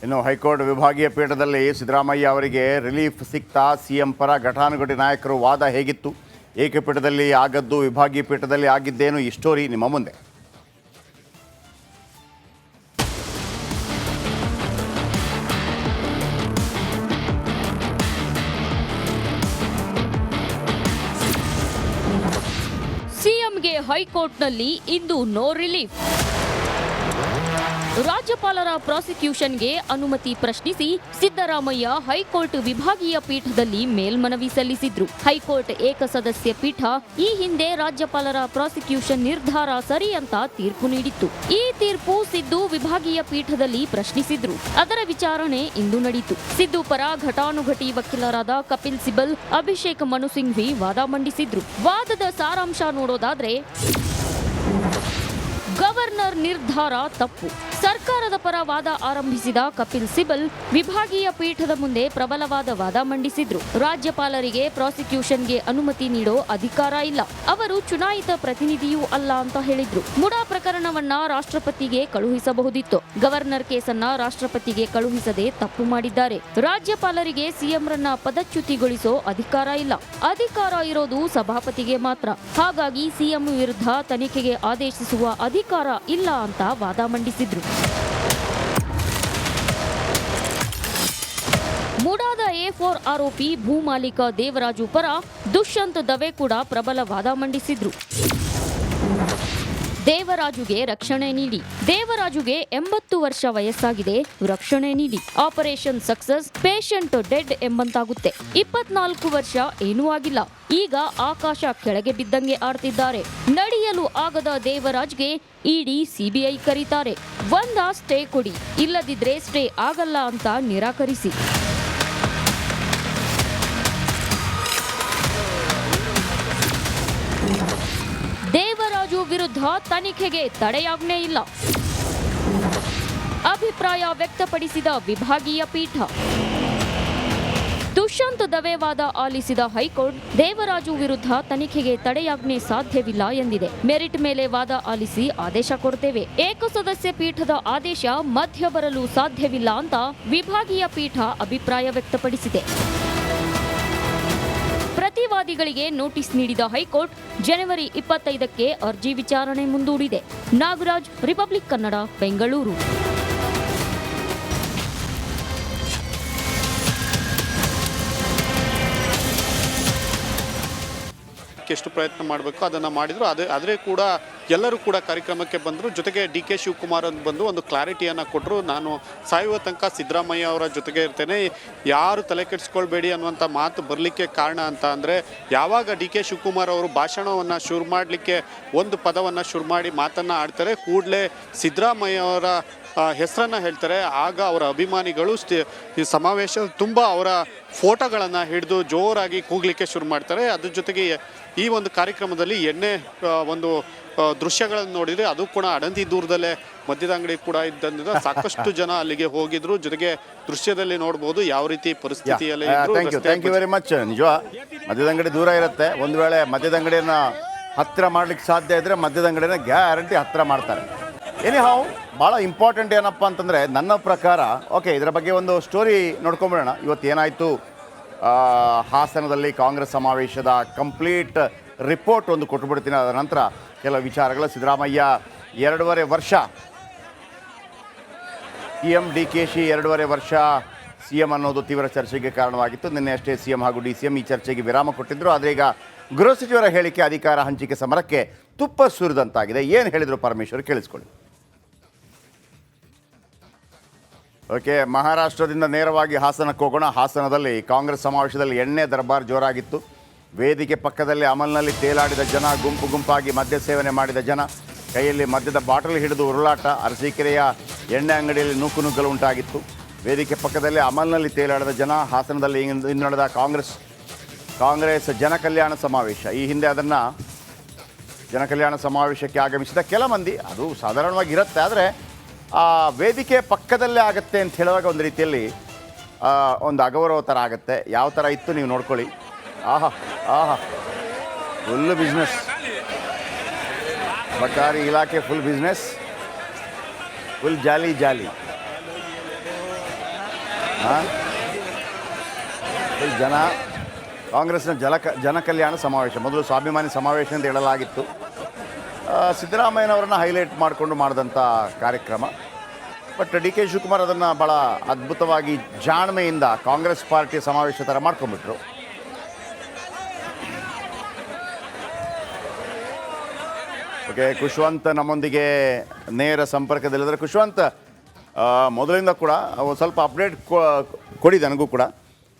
ಇನ್ನು ಹೈಕೋರ್ಟ್ ವಿಭಾಗೀಯ ಪೀಠದಲ್ಲಿ ಸಿದ್ದರಾಮಯ್ಯ ಅವರಿಗೆ ರಿಲೀಫ್ ಸಿಗ್ತಾ ಸಿಎಂ ಪರ ಘಟಾನುಘಟಿ ನಾಯಕರು ವಾದ ಹೇಗಿತ್ತು, ಏಕಪೀಠದಲ್ಲಿ ಆಗದ್ದು ವಿಭಾಗೀಯ ಪೀಠದಲ್ಲಿ ಆಗಿದ್ದೇನು, ಈ ಸ್ಟೋರಿ ನಿಮ್ಮ ಮುಂದೆ. ಸಿಎಂಗೆ ಹೈಕೋರ್ಟ್ನಲ್ಲಿ ಇಂದು ನೋ ರಿಲೀಫ್. ರಾಜ್ಯಪಾಲರ ಪ್ರಾಸಿಕ್ಯೂಷನ್ಗೆ ಅನುಮತಿ ಪ್ರಶ್ನಿಸಿ ಸಿದ್ದರಾಮಯ್ಯ ಹೈಕೋರ್ಟ್ ವಿಭಾಗೀಯ ಪೀಠದಲ್ಲಿ ಮೇಲ್ಮನವಿ ಸಲ್ಲಿಸಿದ್ರು. ಹೈಕೋರ್ಟ್ ಏಕಸದಸ್ಯ ಪೀಠ ಈ ಹಿಂದೆ ರಾಜ್ಯಪಾಲರ ಪ್ರಾಸಿಕ್ಯೂಷನ್ ನಿರ್ಧಾರ ಸರಿ ಅಂತ ತೀರ್ಪು ನೀಡಿತ್ತು. ಈ ತೀರ್ಪು ಸಿದ್ದು ವಿಭಾಗೀಯ ಪೀಠದಲ್ಲಿ ಪ್ರಶ್ನಿಸಿದ್ರು. ಅದರ ವಿಚಾರಣೆ ಇಂದು ನಡೆಯಿತು. ಸಿದ್ದು ಪರ ಘಟಾನುಘಟಿ ವಕೀಲರಾದ ಕಪಿಲ್ ಸಿಬಲ್, ಅಭಿಷೇಕ್ ಮನು ಸಿಂಘ್ವಿ ವಾದ ಮಂಡಿಸಿದ್ರು. ವಾದದ ಸಾರಾಂಶ ನೋಡೋದಾದ್ರೆ, ಗವರ್ನರ್ ನಿರ್ಧಾರ ತಪ್ಪು. ಸರ್ಕಾರದ ಪರ ವಾದ ಆರಂಭಿಸಿದ ಕಪಿಲ್ ಸಿಬಲ್ ವಿಭಾಗೀಯ ಪೀಠದ ಮುಂದೆ ಪ್ರಬಲವಾದ ವಾದ ಮಂಡಿಸಿದ್ರು. ರಾಜ್ಯಪಾಲರಿಗೆ ಪ್ರಾಸಿಕ್ಯೂಷನ್ಗೆ ಅನುಮತಿ ನೀಡೋ ಅಧಿಕಾರ ಇಲ್ಲ, ಅವರು ಚುನಾಯಿತ ಪ್ರತಿನಿಧಿಯೂ ಅಲ್ಲ ಅಂತ ಹೇಳಿದ್ರು. ಮುಡಾ ಪ್ರಕರಣವನ್ನ ರಾಷ್ಟ್ರಪತಿಗೆ ಕಳುಹಿಸಬಹುದಿತ್ತು. ಗವರ್ನರ್ ಕೇಸನ್ನ ರಾಷ್ಟ್ರಪತಿಗೆ ಕಳುಹಿಸದೆ ತಪ್ಪು ಮಾಡಿದ್ದಾರೆ. ರಾಜ್ಯಪಾಲರಿಗೆ ಸಿಎಂರನ್ನ ಪದಚ್ಯುತಿಗೊಳಿಸೋ ಅಧಿಕಾರ ಇಲ್ಲ, ಅಧಿಕಾರ ಇರೋದು ಸಭಾಪತಿಗೆ ಮಾತ್ರ. ಹಾಗಾಗಿ ಸಿಎಂ ವಿರುದ್ಧ ತನಿಖೆಗೆ ಆದೇಶಿಸುವ ಅಧಿಕಾರ ಇಲ್ಲ ಅಂತ ವಾದ ಮಂಡಿಸಿದ್ರು. ಮುಡಾದ A4 ಆರೋಪಿ ಭೂಮಾಲೀಕ ದೇವರಾಜು ಪರ ದುಷ್ಯಂತ್ ದವೆ ಕೂಡ ಪ್ರಬಲ ವಾದ ಮಂಡಿಸಿದ್ರು. ದೇವರಾಜುಗೆ ರಕ್ಷಣೆ ನೀಡಿ. ದೇವರಾಜುಗೆ 80 ವರ್ಷ ವಯಸ್ಸಾಗಿದೆ, ರಕ್ಷಣೆ ನೀಡಿ. ಆಪರೇಷನ್ ಸಕ್ಸಸ್, ಪೇಷಂಟ್ ಡೆಡ್ ಎಂಬಂತಾಗುತ್ತೆ. 24 ವರ್ಷ ಏನೂ ಆಗಿಲ್ಲ, ಈಗ ಆಕಾಶ ಕೆಳಗೆ ಬಿದ್ದಂಗೆ ಆಡ್ತಿದ್ದಾರೆ. ನಡೆಯಲು ಆಗದ ದೇವರಾಜ್ಗೆ ಇಡಿ ಸಿಬಿಐ ಕರೀತಾರೆ. ಒಂದ ಸ್ಟೇ ಕೊಡಿ, ಇಲ್ಲದಿದ್ರೆ ಸ್ಟೇ ಆಗಲ್ಲ ಅಂತ ನಿರಾಕರಿಸಿ. ದೇವರಾಜು ವಿರುದ್ಧ ತನಿಖೆಗೆ ತಡೆಯಾಜ್ಞೆ ಇಲ್ಲ, ಅಭಿಪ್ರಾಯ ವ್ಯಕ್ತಪಡಿಸಿದ ವಿಭಾಗೀಯ ಪೀಠ. ದುಷ್ಯಂತ್ ದವೆ ವಾದ ಆಲಿಸಿದ ಹೈಕೋರ್ಟ್ ದೇವರಾಜು ವಿರುದ್ಧ ತನಿಖೆಗೆ ತಡೆಯಾಜ್ಞೆ ಸಾಧ್ಯವಿಲ್ಲ ಎಂದಿದೆ. ಮೆರಿಟ್ ಮೇಲೆ ವಾದ ಆಲಿಸಿ ಆದೇಶ ಕೊಡ್ತೇವೆ. ಏಕಸದಸ್ಯ ಪೀಠದ ಆದೇಶ ಮಧ್ಯ ಬರಲು ಸಾಧ್ಯವಿಲ್ಲ ಅಂತ ವಿಭಾಗೀಯ ಪೀಠ ಅಭಿಪ್ರಾಯ ವ್ಯಕ್ತಪಡಿಸಿದೆ. ಪ್ರತಿವಾದಿಗಳಿಗೆ ನೋಟಿಸ್ ನೀಡಿದ ಹೈಕೋರ್ಟ್ ಜನವರಿ 25ಕ್ಕೆ ಅರ್ಜಿ ವಿಚಾರಣೆ ಮುಂದೂಡಿದೆ. ನಾಗರಾಜ್, ರಿಪಬ್ಲಿಕ್ ಕನ್ನಡ, ಬೆಂಗಳೂರು. ಎಷ್ಟು ಪ್ರಯತ್ನ ಮಾಡಬೇಕು ಅದನ್ನು ಮಾಡಿದ್ರು. ಆದರೆ ಕೂಡ ಎಲ್ಲರೂ ಕೂಡ ಕಾರ್ಯಕ್ರಮಕ್ಕೆ ಬಂದರು. ಜೊತೆಗೆ DK ಶಿವಕುಮಾರ್ ಅಂತ ಬಂದು ಒಂದು ಕ್ಲಾರಿಟಿಯನ್ನು ಕೊಟ್ಟರು. ನಾನು ಸಾಯುವ ತನಕ ಸಿದ್ದರಾಮಯ್ಯ ಅವರ ಜೊತೆಗೆ ಇರ್ತೇನೆ, ಯಾರು ತಲೆ ಕೆಡಿಸ್ಕೊಳ್ಬೇಡಿ ಅನ್ನುವಂಥ ಮಾತು ಬರಲಿಕ್ಕೆ ಕಾರಣ ಅಂತ ಅಂದರೆ, ಯಾವಾಗ DK ಶಿವಕುಮಾರ್ ಅವರು ಭಾಷಣವನ್ನು ಶುರು ಮಾಡಲಿಕ್ಕೆ ಒಂದು ಪದವನ್ನು ಶುರು ಮಾಡಿ ಮಾತನ್ನು ಆಡ್ತಾರೆ, ಕೂಡಲೇ ಸಿದ್ದರಾಮಯ್ಯ ಅವರ ಹೆಸರನ್ನು ಹೇಳ್ತಾರೆ. ಆಗ ಅವರ ಅಭಿಮಾನಿಗಳು ಈ ಸಮಾವೇಶ ತುಂಬ ಅವರ ಫೋಟೋಗಳನ್ನು ಹಿಡಿದು ಜೋರಾಗಿ ಕೂಗಲಿಕ್ಕೆ ಶುರು ಮಾಡ್ತಾರೆ. ಅದ್ರ ಜೊತೆಗೆ ಈ ಒಂದು ಕಾರ್ಯಕ್ರಮದಲ್ಲಿ ಒಂದು ದೃಶ್ಯಗಳನ್ನು ನೋಡಿದರೆ ಅದು ಕೂಡ ಅಡಂತಿ ದೂರದಲ್ಲೇ ಮದ್ಯದ ಅಂಗಡಿ ಕೂಡ ಇದ್ದಂದ್ರೆ ಸಾಕಷ್ಟು ಜನ ಅಲ್ಲಿಗೆ ಹೋಗಿದ್ರು. ಜೊತೆಗೆ ದೃಶ್ಯದಲ್ಲಿ ನೋಡ್ಬೋದು ಯಾವ ರೀತಿ ಪರಿಸ್ಥಿತಿಯಲ್ಲಿ. Thank you very much. ನಿಜ, ಮದ್ಯದ ಅಂಗಡಿ ದೂರ ಇರುತ್ತೆ. ಒಂದು ವೇಳೆ ಮದ್ಯದ ಅಂಗಡಿಯನ್ನು ಹತ್ತಿರ ಮಾಡ್ಲಿಕ್ಕೆ ಸಾಧ್ಯ ಇದ್ರೆ ಮದ್ಯದ ಅಂಗಡಿನ ಗ್ಯಾರಂಟಿ ಹತ್ತಿರ ಮಾಡ್ತಾರೆ. ಎನಿಹಾವ್, ಭಾಳ ಇಂಪಾರ್ಟೆಂಟ್ ಏನಪ್ಪ ಅಂತಂದರೆ ನನ್ನ ಪ್ರಕಾರ, ಓಕೆ, ಇದರ ಬಗ್ಗೆ ಒಂದು ಸ್ಟೋರಿ ನೋಡ್ಕೊಂಬಿಡೋಣ. ಇವತ್ತು ಏನಾಯಿತು, ಹಾಸನದಲ್ಲಿ ಕಾಂಗ್ರೆಸ್ ಸಮಾವೇಶದ ಕಂಪ್ಲೀಟ್ ರಿಪೋರ್ಟ್ ಒಂದು ಕೊಟ್ಟುಬಿಡ್ತೀನಿ. ಅದರ ನಂತರ ಕೆಲವು ವಿಚಾರಗಳು. ಸಿದ್ದರಾಮಯ್ಯ 2.5 ವರ್ಷ CM, DKಶಿ 2.5 ವರ್ಷ CM ಅನ್ನೋದು ತೀವ್ರ ಚರ್ಚೆಗೆ ಕಾರಣವಾಗಿತ್ತು. ನಿನ್ನೆ ಅಷ್ಟೇ CM ಹಾಗೂ DCM ಈ ಚರ್ಚೆಗೆ ವಿರಾಮ ಕೊಟ್ಟಿದ್ದರು. ಆದರೆ ಈಗ ಗೃಹ ಸಚಿವರ ಹೇಳಿಕೆ ಅಧಿಕಾರ ಹಂಚಿಕೆ ಸಮರಕ್ಕೆ ತುಪ್ಪ ಸುರಿದಂತಾಗಿದೆ. ಏನು ಹೇಳಿದರು ಪರಮೇಶ್ವರ್, ಕೇಳಿಸ್ಕೊಳ್ಳಿ. ಓಕೆ, ಮಹಾರಾಷ್ಟ್ರದಿಂದ ನೇರವಾಗಿ ಹಾಸನಕ್ಕೆ ಹೋಗೋಣ. ಹಾಸನದಲ್ಲಿ ಕಾಂಗ್ರೆಸ್ ಸಮಾವೇಶದಲ್ಲಿ ಎಣ್ಣೆ ದರ್ಬಾರ್ ಜೋರಾಗಿತ್ತು. ವೇದಿಕೆ ಪಕ್ಕದಲ್ಲಿ ಅಮಲ್ನಲ್ಲಿ ತೇಲಾಡಿದ ಜನ, ಗುಂಪು ಗುಂಪಾಗಿ ಮದ್ಯ ಸೇವನೆ ಮಾಡಿದ ಜನ, ಕೈಯಲ್ಲಿ ಮದ್ಯದ ಬಾಟಲ್ ಹಿಡಿದು ಉರುಳಾಟ. ಅರಸೀಕೆರೆಯ ಎಣ್ಣೆ ಅಂಗಡಿಯಲ್ಲಿ ನೂಕುನುಗ್ಗಲು ಉಂಟಾಗಿತ್ತು. ವೇದಿಕೆ ಪಕ್ಕದಲ್ಲಿ ಅಮಲ್ನಲ್ಲಿ ತೇಲಾಡಿದ ಜನ. ಹಾಸನದಲ್ಲಿ ಇಂದು ನಡೆದ ಕಾಂಗ್ರೆಸ್ ಜನಕಲ್ಯಾಣ ಸಮಾವೇಶ. ಈ ಹಿಂದೆ ಅದನ್ನು ಜನಕಲ್ಯಾಣ ಸಮಾವೇಶಕ್ಕೆ ಆಗಮಿಸಿದ ಕೆಲ ಮಂದಿ, ಅದು ಸಾಧಾರಣವಾಗಿ ಇರುತ್ತೆ, ಆದರೆ ವೇದಿಕೆ ಪಕ್ಕದಲ್ಲೇ ಆಗುತ್ತೆ ಅಂತ ಹೇಳುವಾಗ ಒಂದು ರೀತಿಯಲ್ಲಿ ಒಂದು ಅಗೌರವ ಥರ ಆಗುತ್ತೆ. ಯಾವ ಥರ ಇತ್ತು ನೀವು ನೋಡ್ಕೊಳ್ಳಿ. ಆಹಾ ಆಹಾ, ಫುಲ್ ಬಿಸ್ನೆಸ್. ಬಳ್ಳಾರಿ ಇಲಾಖೆ full business, full jolly jolly. ಜನ ಕಾಂಗ್ರೆಸ್ನ ಜನಕಲ್ಯಾಣ ಸಮಾವೇಶ, ಮೊದಲು ಸ್ವಾಭಿಮಾನಿ ಸಮಾವೇಶ ಅಂತ ಹೇಳಲಾಗಿತ್ತು. ಸಿದ್ದರಾಮಯ್ಯನವರನ್ನು ಹೈಲೈಟ್ ಮಾಡಿಕೊಂಡು ಮಾಡಿದಂಥ ಕಾರ್ಯಕ್ರಮ. ಬಟ್ ಡಿ ಕೆ ಶಿವಕುಮಾರ್ ಅದನ್ನು ಭಾಳ ಅದ್ಭುತವಾಗಿ ಜಾಣ್ಮೆಯಿಂದ ಕಾಂಗ್ರೆಸ್ ಪಾರ್ಟಿಯ ಸಮಾವೇಶ ಥರ ಮಾಡ್ಕೊಂಡ್ಬಿಟ್ರು. ಓಕೆ, ಖುಷ್ವಂತ್ ನಮ್ಮೊಂದಿಗೆ ನೇರ ಸಂಪರ್ಕದಲ್ಲಿದ್ದಾರೆ. ಖುಷ್ವಂತ್, ಮೊದಲಿಂದ ಕೂಡ ಒಂದು ಸ್ವಲ್ಪ ಅಪ್ಡೇಟ್ ಕೊಡಿ ನನಗೂ ಕೂಡ,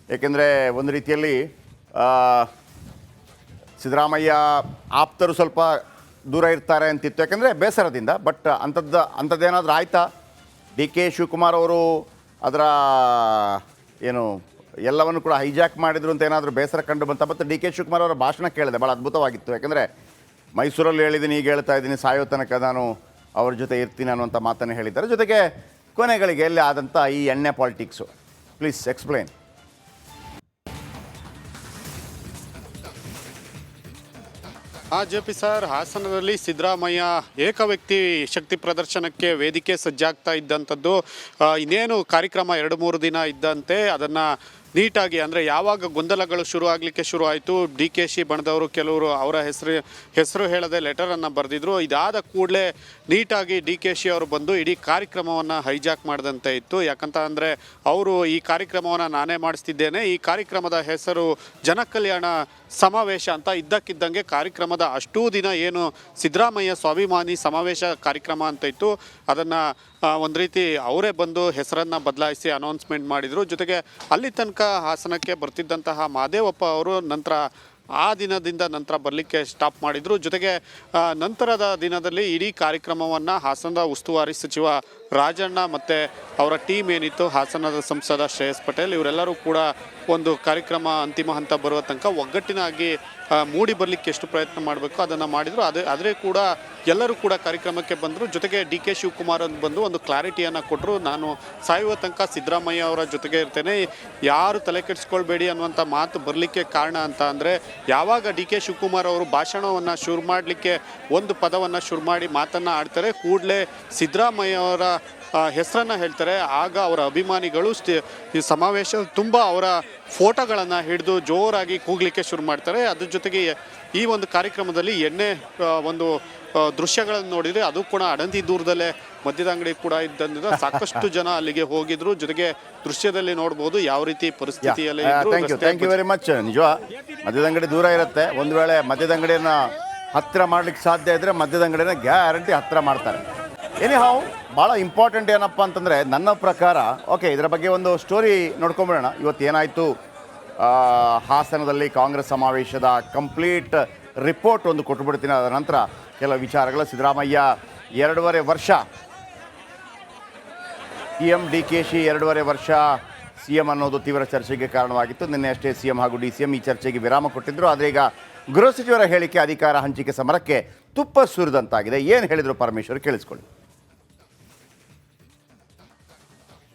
ಏಕೆಂದರೆ ಒಂದು ರೀತಿಯಲ್ಲಿ ಸಿದ್ದರಾಮಯ್ಯ ಆಪ್ತರು ಸ್ವಲ್ಪ ದೂರ ಇರ್ತಾರೆ ಅಂತಿತ್ತು, ಯಾಕೆಂದರೆ ಬೇಸರದಿಂದ. ಬಟ್ ಅಂಥದ್ದೇನಾದರೂ ಆಯಿತಾ? ಡಿ ಕೆ ಶಿವಕುಮಾರ್ ಅವರು ಅದರ ಏನು ಎಲ್ಲವನ್ನು ಕೂಡ ಹೈಜಾಕ್ ಮಾಡಿದ್ರು ಅಂತ ಏನಾದರೂ ಬೇಸರ ಕಂಡು ಬಂತ? ಮತ್ತು ಡಿ ಕೆ ಶಿವಕುಮಾರ್ ಅವರ ಭಾಷಣ ಕೇಳಿದೆ, ಭಾಳ ಅದ್ಭುತವಾಗಿತ್ತು. ಯಾಕೆಂದರೆ ಮೈಸೂರಲ್ಲಿ ಹೇಳಿದ್ದೀನಿ, ಈಗ ಹೇಳ್ತಾ ಇದ್ದೀನಿ, ಸಾಯೋ ತನಕ ನಾನು ಅವ್ರ ಜೊತೆ ಇರ್ತೀನಿ ಅನ್ನುವಂಥ ಮಾತನ್ನು ಹೇಳಿದ್ದಾರೆ. ಜೊತೆಗೆ ಕೊನೆಗಳಿಗೆ ಎಲ್ಲಿ ಆದಂಥ ಈ ಎಣ್ಣೆ politics, please explain. J P sir, ಹಾಸನದಲ್ಲಿ ಸಿದ್ದರಾಮಯ್ಯ ಏಕವ್ಯಕ್ತಿ ಶಕ್ತಿ ಪ್ರದರ್ಶನಕ್ಕೆ ವೇದಿಕೆ ಸಜ್ಜಾಗ್ತಾ ಇದ್ದಂಥದ್ದು. ಇನ್ನೇನು ಕಾರ್ಯಕ್ರಮ 2-3 ದಿನ ಇದ್ದಂತೆ ಅದನ್ನು ನೀಟಾಗಿ, ಅಂದರೆ ಯಾವಾಗ ಗೊಂದಲಗಳು ಶುರು ಆಗಲಿಕ್ಕೆ ಶುರು ಆಯಿತು, ಡಿ ಕೆ ಶಿ ಬಣದವರು ಕೆಲವರು ಅವರ ಹೆಸರು ಹೇಳದೆ ಲೆಟರನ್ನು ಬರೆದಿದ್ರು. ಇದಾದ ಕೂಡಲೇ ನೀಟಾಗಿ ಡಿ ಕೆ ಶಿ ಅವರು ಬಂದು ಇಡೀ ಕಾರ್ಯಕ್ರಮವನ್ನು ಹೈಜಾಕ್ ಮಾಡಿದಂತೆ ಇತ್ತು. ಯಾಕಂತ ಅಂದರೆ ಅವರು ಈ ಕಾರ್ಯಕ್ರಮವನ್ನು ನಾನೇ ಮಾಡಿಸ್ತಿದ್ದೇನೆ, ಈ ಕಾರ್ಯಕ್ರಮದ ಹೆಸರು ಜನಕಲ್ಯಾಣ ಸಮಾವೇಶ ಅಂತ ಇದ್ದಕ್ಕಿದ್ದಂಗೆ ಕಾರ್ಯಕ್ರಮದ ಅಷ್ಟೂ ದಿನ ಏನು ಸಿದ್ದರಾಮಯ್ಯ ಸ್ವಾಭಿಮಾನಿ ಸಮಾವೇಶ ಕಾರ್ಯಕ್ರಮ ಅಂತ ಇತ್ತು, ಅದನ್ನು ಒಂದು ರೀತಿ ಅವರೇ ಬಂದು ಹೆಸರನ್ನು ಬದಲಾಯಿಸಿ ಅನೌನ್ಸ್ಮೆಂಟ್ ಮಾಡಿದರು. ಜೊತೆಗೆ ಅಲ್ಲಿ ತನಕ ಹಾಸನಕ್ಕೆ ಬರ್ತಿದ್ದಂತಹ ಮಹದೇವಪ್ಪ ಅವರು ಆ ದಿನದಿಂದ ನಂತರ ಬರಲಿಕ್ಕೆ ಸ್ಟಾಪ್ ಮಾಡಿದರು. ಜೊತೆಗೆ ನಂತರದ ದಿನದಲ್ಲಿ ಇಡೀ ಕಾರ್ಯಕ್ರಮವನ್ನು ಹಾಸನದ ಉಸ್ತುವಾರಿ ಸಚಿವ ರಾಜಣ್ಣ ಮತ್ತು ಅವರ ಟೀಮ್ ಏನಿತ್ತು, ಹಾಸನದ ಸಂಸದ ಶ್ರೇಯಸ್ ಪಟೇಲ್, ಇವರೆಲ್ಲರೂ ಕೂಡ ಒಂದು ಕಾರ್ಯಕ್ರಮ ಅಂತಿಮ ಹಂತ ಬರುವ ತನಕ ಒಗ್ಗಟ್ಟಿನಾಗಿ ಮೂಡಿ ಬರಲಿಕ್ಕೆ ಎಷ್ಟು ಪ್ರಯತ್ನ ಮಾಡಬೇಕು ಅದನ್ನು ಮಾಡಿದರು. ಆದರೆ ಕೂಡ ಎಲ್ಲರೂ ಕೂಡ ಕಾರ್ಯಕ್ರಮಕ್ಕೆ ಬಂದರು. ಜೊತೆಗೆ ಡಿ ಕೆ ಶಿವಕುಮಾರ್ ಬಂದು ಒಂದು ಕ್ಲಾರಿಟಿಯನ್ನು ಕೊಟ್ಟರು. ನಾನು ಸಾಯುವ ತನಕ ಸಿದ್ದರಾಮಯ್ಯ ಅವರ ಜೊತೆಗೆ ಇರ್ತೇನೆ, ಯಾರು ತಲೆ ಕೆಡಿಸ್ಕೊಳ್ಬೇಡಿ ಅನ್ನುವಂಥ ಮಾತು ಬರಲಿಕ್ಕೆ ಕಾರಣ ಅಂತ ಅಂದರೆ, ಯಾವಾಗ ಡಿ ಕೆ ಶಿವಕುಮಾರ್ ಅವರು ಭಾಷಣವನ್ನು ಶುರು ಮಾಡಲಿಕ್ಕೆ ಒಂದು ಪದವನ್ನು ಶುರು ಮಾಡಿ ಮಾತನ್ನು ಆಡ್ತಾರೆ, ಕೂಡಲೇ ಸಿದ್ದರಾಮಯ್ಯ ಅವರ ಹೆಸರನ್ನು ಹೇಳ್ತಾರೆ, ಆಗ ಅವರ ಅಭಿಮಾನಿಗಳು ಈ ಸಮಾವೇಶ ತುಂಬ ಅವರ ಫೋಟೋಗಳನ್ನು ಹಿಡಿದು ಜೋರಾಗಿ ಕೂಗಲಿಕ್ಕೆ ಶುರು ಮಾಡ್ತಾರೆ. ಅದ್ರ ಜೊತೆಗೆ ಈ ಒಂದು ಕಾರ್ಯಕ್ರಮದಲ್ಲಿ ಎಣ್ಣೆ ಒಂದು ದೃಶ್ಯಗಳನ್ನು ನೋಡಿದರೆ ಅದು ಕೂಡ ಅಡಂತಿ ದೂರದಲ್ಲೇ ಮದ್ಯದ ಅಂಗಡಿ ಕೂಡ ಇದ್ದಂದ್ರೆ ಸಾಕಷ್ಟು ಜನ ಅಲ್ಲಿಗೆ ಹೋಗಿದ್ರು. ಜೊತೆಗೆ ದೃಶ್ಯದಲ್ಲಿ ನೋಡ್ಬೋದು ಯಾವ ರೀತಿ ಪರಿಸ್ಥಿತಿಯಲ್ಲಿ. Thank you very much. ನಿಜ, ಮದ್ಯದ ಅಂಗಡಿ ದೂರ ಇರುತ್ತೆ. ಒಂದು ವೇಳೆ ಮದ್ಯದ ಅಂಗಡಿಯನ್ನು ಹತ್ತಿರ ಮಾಡ್ಲಿಕ್ಕೆ ಸಾಧ್ಯ ಇದ್ದರೆ ಮದ್ಯದ ಅಂಗಡಿನ ಗ್ಯಾರಂಟಿ ಹತ್ತಿರ ಮಾಡ್ತಾರೆ. ಎನಿ ಹಾವ್, ಭಾಳ ಇಂಪಾರ್ಟೆಂಟ್ ಏನಪ್ಪ ಅಂತಂದರೆ ನನ್ನ ಪ್ರಕಾರ, ಓಕೆ, ಇದರ ಬಗ್ಗೆ ಒಂದು ಸ್ಟೋರಿ ನೋಡ್ಕೊಂಬಿಡೋಣ. ಇವತ್ತು ಏನಾಯಿತು ಹಾಸನದಲ್ಲಿ ಕಾಂಗ್ರೆಸ್ ಸಮಾವೇಶದ ಕಂಪ್ಲೀಟ್ ರಿಪೋರ್ಟ್ ಒಂದು ಕೊಟ್ಟುಬಿಡ್ತೀನಿ. ಅದರ ನಂತರ ಕೆಲವು ವಿಚಾರಗಳು. ಸಿದ್ದರಾಮಯ್ಯ 2.5 ವರ್ಷ CM, ಡಿ ಕೆ ಶಿ 2.5 ವರ್ಷ CM ಅನ್ನೋದು ತೀವ್ರ ಚರ್ಚೆಗೆ ಕಾರಣವಾಗಿತ್ತು. ನಿನ್ನೆ ಅಷ್ಟೇ CM ಹಾಗೂ DCM ಈ ಚರ್ಚೆಗೆ ವಿರಾಮ ಕೊಟ್ಟಿದ್ದರು. ಆದರೆ ಈಗ ಗೃಹ ಸಚಿವರ ಹೇಳಿಕೆ ಅಧಿಕಾರ ಹಂಚಿಕೆ ಸಮರಕ್ಕೆ ತುಪ್ಪ ಸುರಿದಂತಾಗಿದೆ. ಏನು ಹೇಳಿದರು ಪರಮೇಶ್ವರ್, ಕೇಳಿಸ್ಕೊಳ್ಳಿ.